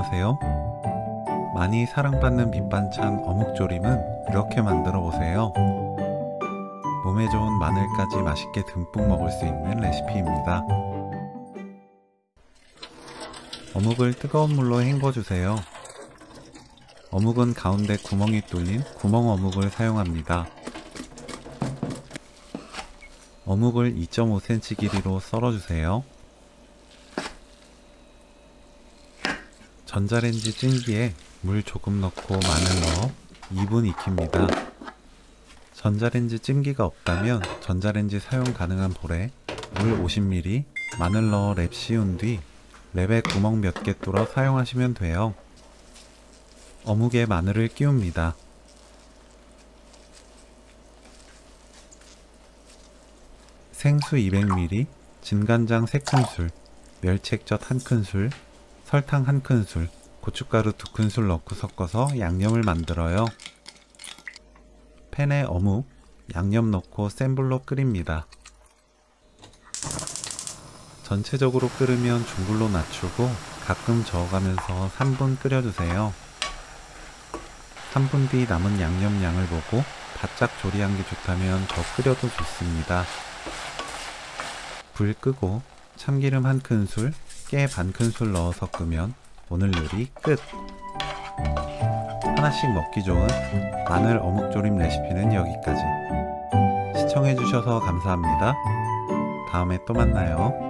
안녕하세요. 많이 사랑받는 밑반찬 어묵조림은 이렇게 만들어 보세요. 몸에 좋은 마늘까지 맛있게 듬뿍 먹을 수 있는 레시피입니다. 어묵을 뜨거운 물로 헹궈주세요. 어묵은 가운데 구멍이 뚫린 구멍 어묵을 사용합니다. 어묵을 2.5cm 길이로 썰어주세요. 전자레인지 찜기에 물 조금 넣고 마늘 넣어 2분 익힙니다. 전자레인지 찜기가 없다면 전자레인지 사용 가능한 볼에 물 50ml, 마늘 넣어 랩 씌운 뒤 랩에 구멍 몇 개 뚫어 사용하시면 돼요. 어묵에 마늘을 끼웁니다. 생수 200ml, 진간장 3큰술, 멸치액젓 1큰술, 설탕 1큰술, 고춧가루 2큰술 넣고 섞어서 양념을 만들어요. 팬에 어묵, 양념 넣고 센 불로 끓입니다. 전체적으로 끓으면 중불로 낮추고 가끔 저어가면서 3분 끓여주세요. 3분 뒤 남은 양념 양을 보고 바짝 조리한 게 좋다면 더 끓여도 좋습니다. 불 끄고 참기름 1큰술, 깨 반큰술 넣어 섞으면 오늘 요리 끝! 하나씩 먹기 좋은 마늘 어묵조림 레시피는 여기까지. 시청해주셔서 감사합니다. 다음에 또 만나요.